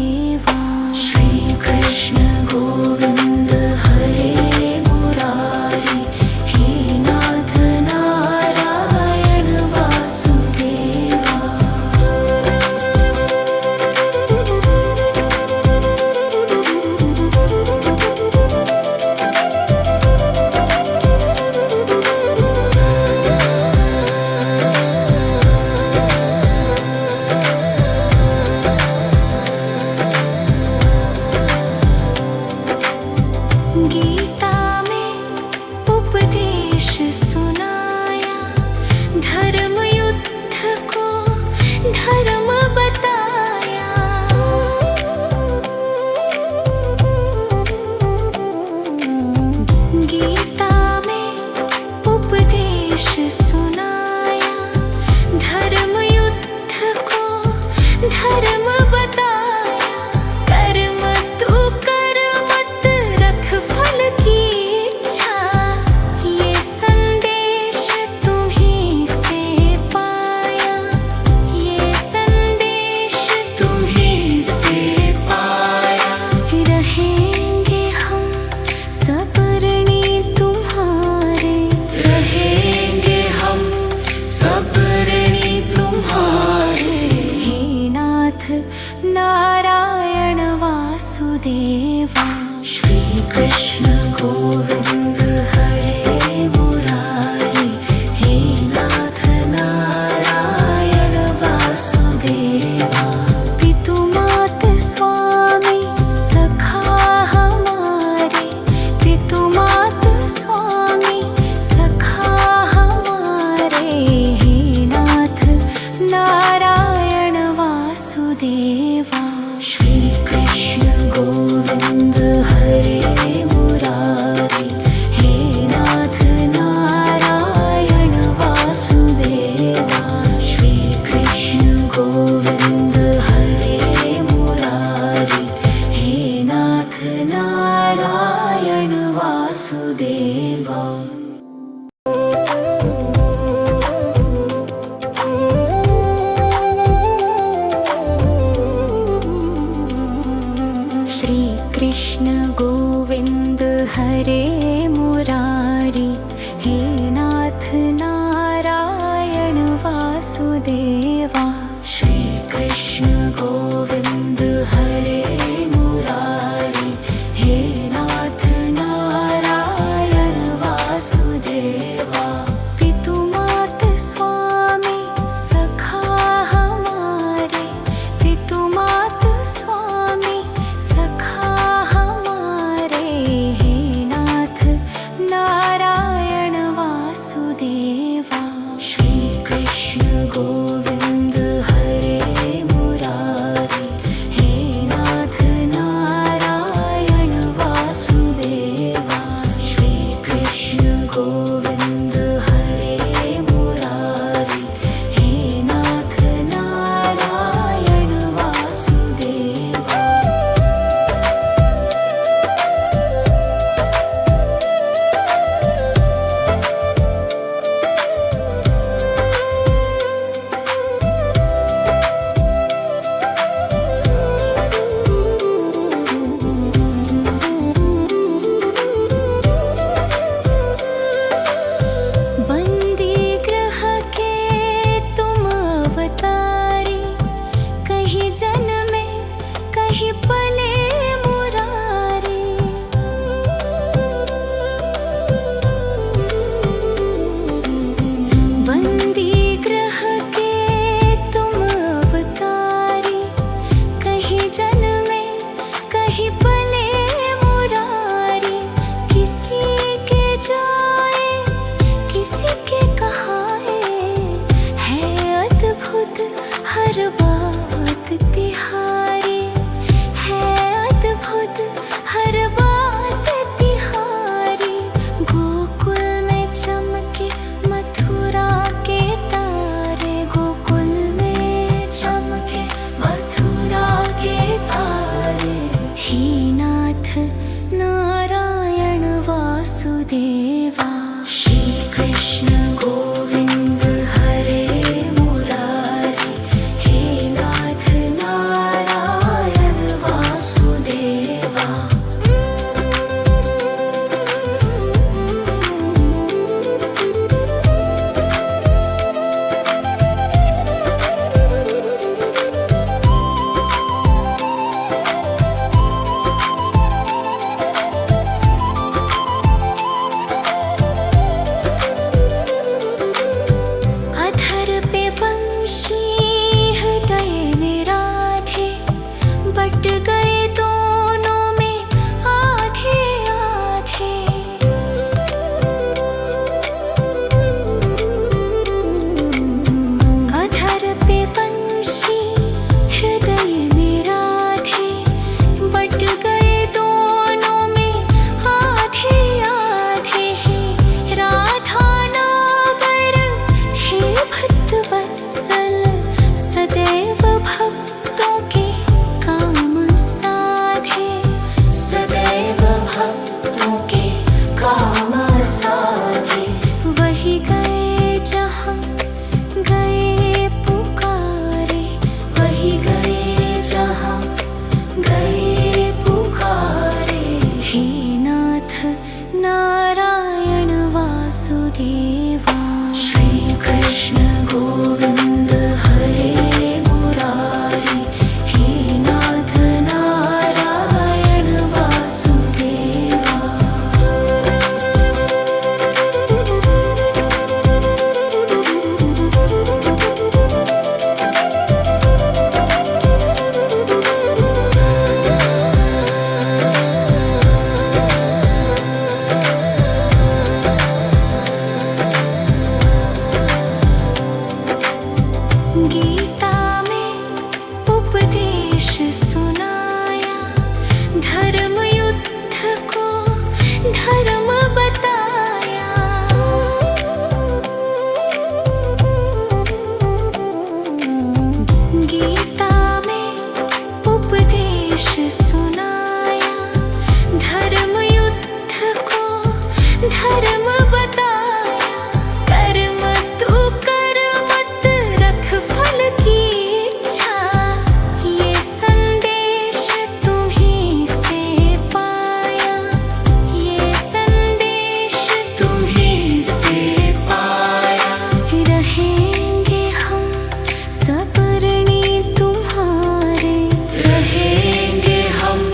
वासुदेवा। श्री कृष्ण गोविंद हरे मुरारी, हे नाथ नारायण वासुदेवा। गीता में उपदेश सुनाया, धर्म युद्ध को धर्म बताया। गीता में उपदेश सुनाया, धर्म युद्ध को धर्म बताया। कर्म तू कर मत रख फल की इच्छा, ये संदेश तुम्हीं से पाया। ये संदेश तुम्हीं से पाया। रहेंगे हम सब ऋणी तुम्हारे, रहेंगे हम सब ऋणी तुम्हारे। हे नाथ नारायण वासुदेवा। श्री कृष्ण गोविंद हरे मुरारी, हे नाथ नारायण वासुदेवा। पितु मात स्वामी सखा हमारे, पितु मात स्वामी सखा हमारे। हे नाथ नारायण वासुदेवा। श्री कृष्ण गोविंद हरे मुरारी, हे नाथ नारायण वासुदेवा। श्री कृष्ण गोविंद हरे मुरारी, हे नाथ नारायण वासुदेवा। श्री कृष्ण गोविंद हरे मुरारी, हे नाथ नारायण वासुदेवा। श्री कृष्ण गोविंद हरे मुरारी, हे नाथ नारायण वासुदेवा। पितु मात स्वामी सखा हमारे, पितु मात स्वामी सखा हमारे। हे नाथ नारायण वासुदेवा। श्री कृष्ण गोविंद हरे मुरारी, हे नाथ नारायण वासुदेवा। श्री कृष्ण गोविंद हरे मुरारी, हे नाथ नारायण वासुदेवा। बंदी ग्रह के तुम अवतारी, कहीं जन्मे कहीं पले मुरारी। बंदी ग्रह के तुम अवतारी, कहीं जन्मे कहीं पले मुरारी। किसी के जाए किसी के कहाए, है अद्भुत हर बात तिहारी। है अद्भुत हर बात तिहारी। गोकुल में चमके मथुरा के तारे, गोकुल में चमके मथुरा के तारे। हे नाथ नारायण वासुदेवा। श्री कृष्ण गोविंद हरे मुरारी, हे नाथ नारायण बट गए दोनों में आधे आधे। अधर पे पंछी हृदय में राधे, बट गए दोनों में आधे आधे हैं। राधा नागर हे भक्तवत्सल, सदैव भक्तों के काम साधे, सदैव भक्तों के काम साधे। वही गए जहाँ गए पुकारे, वही गए जहाँ गए पुकारे। हे नाथ नारायण वासुदेवा, श्री कृष्ण गोविंद हरे मुरारी। हे नाथ नारायण वासुदेवा। गीता में उपदेश सुनाया, धर्म युद्ध को धर्म बताया। गीता में उपदेश सुनाया, धर्म युद्ध को धर्म बताया। कर्म तू कर मत रख फल की इच्छा, ये संदेश तुम्हीं से पाया, ये संदेश तुम्हीं से पाया। रहेंगे हम सब ऋणी तुम्हारे, रहेंगे हम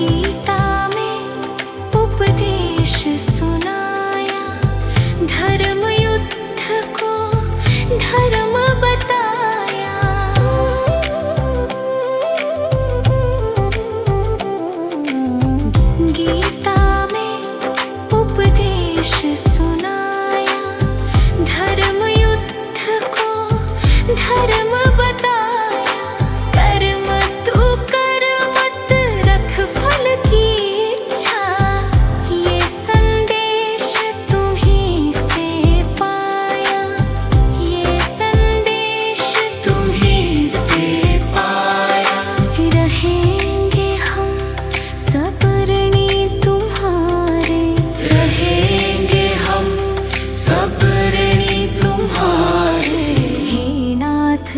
गीता में उपदेश सुनाया, धर्म युद्ध को धर्म बताया। गीता में उपदेश सुनाया, धर्म युद्ध को धर्म बताया। कर्म तू कर मत रख फल की इच्छा, ये संदेश तुम्हीं से पाया, ये संदेश तुम्हीं से पाया। रहेंगे हम सब ऋणी तुम्हारे, रहेंगे हम सब ऋणी तुम्हारे। हे नाथ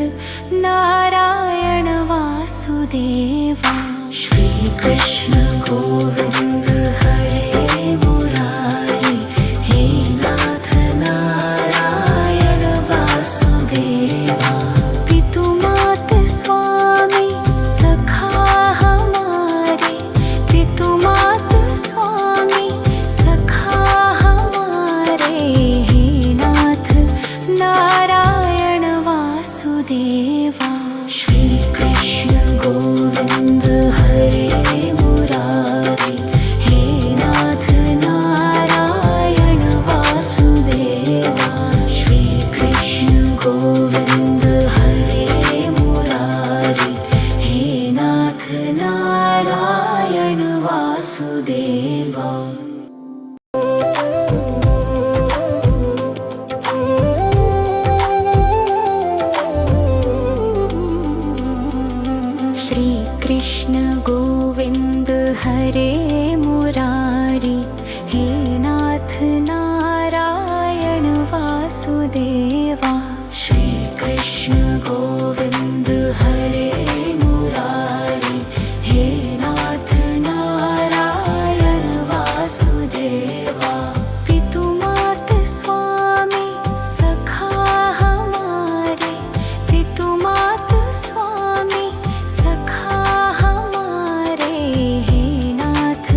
नारायण वासुदेवा, श्री कृष्ण गोविंद हरे मुरारी। हे नाथ नारायण वासुदेवा, पितु मात स्वामी सखा हमारे, पितु मात स्वामी सखा हमारे। हे नाथ नारायण वासुदेवा, श्री कृष्ण गोविंद हरे मुरारी। हे नाथ नारायण वासुदेवा, श्री कृष्ण गोविंद हरे मुरारी। हे नाथ नारायण वासुदेवा। श्री कृष्ण गोविंद हरे मुरारी। हे नाथ नारायण वासुदेवा, श्री कृष्ण गोविंद हरे मुरारी। हे नाथ नारायण वासुदेवा, पितु मात स्वामी सखा हमारे, पितु मात स्वामी सखा हमारे। हे नाथ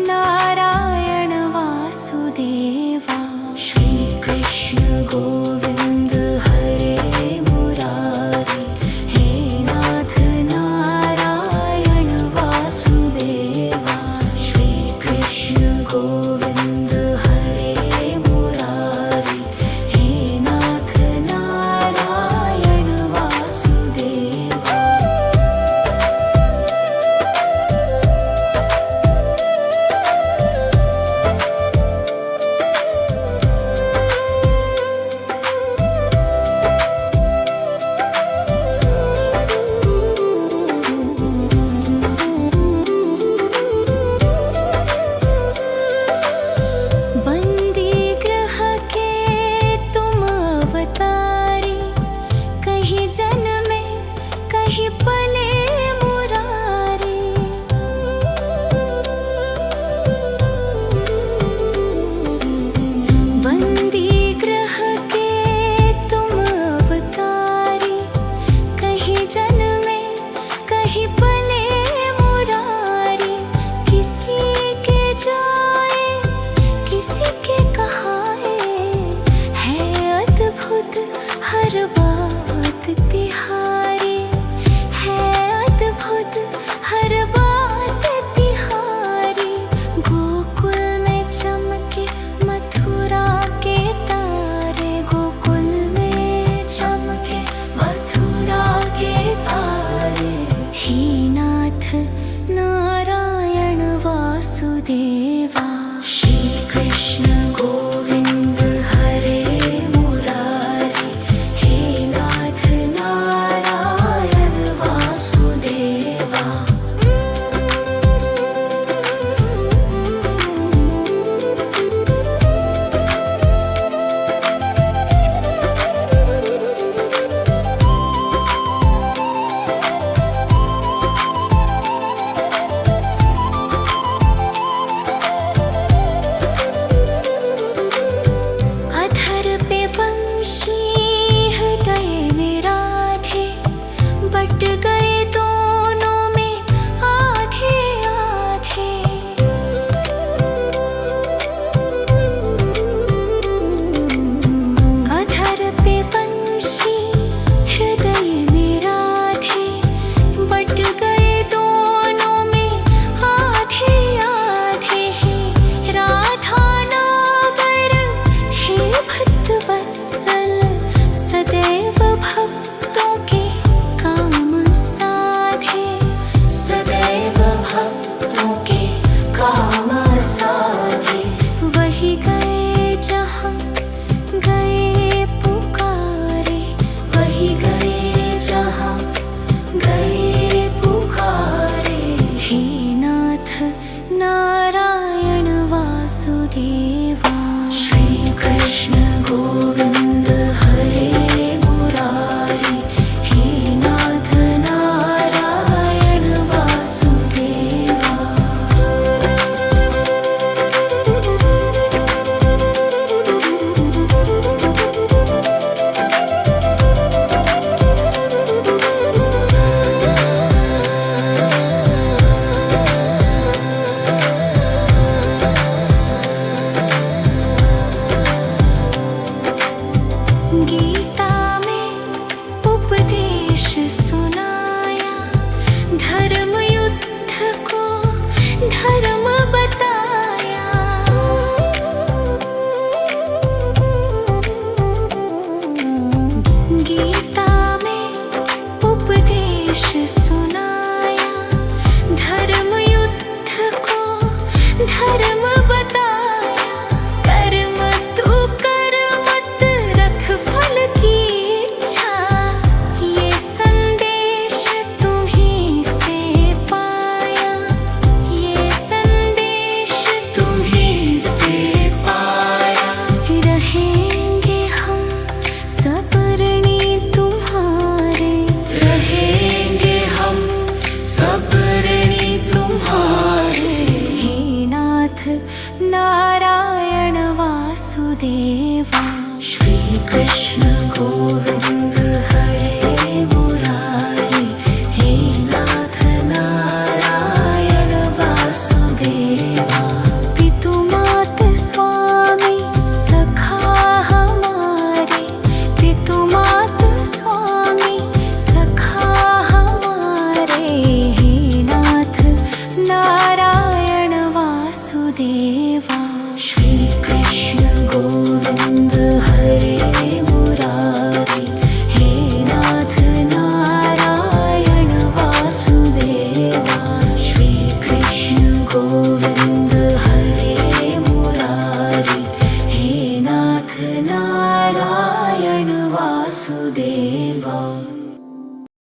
नारायण वासुदेवा, श्री कृष्ण गोविंद हरे मुरारी। हे नाथ नारायण वासुदेवा, श्री कृष्ण गोविंद हरे मुरारी। हे नाथ नारायण वासुदेवा। बंदी ग्रह के तुम अवतारी, कहीं जन्मे कहीं पले मुरारी। बंदी ग्रह के तुम अवतारी, कहीं जन्मे कहीं पले मुरारी। किसी के जाए किसी के कहाए, है अद्भुत हर बात तिहारी, है अद्भुत हर बात तिहारी। गोकुल में चमके मथुरा के तारे, गोकुल में चमके मथुरा के तारे। हे नाथ नारायण वासुदेवा, श्री कृष्ण गोविंद हरे मुरारी। हे नाथ नारायण वासुदेवा। बट गए तो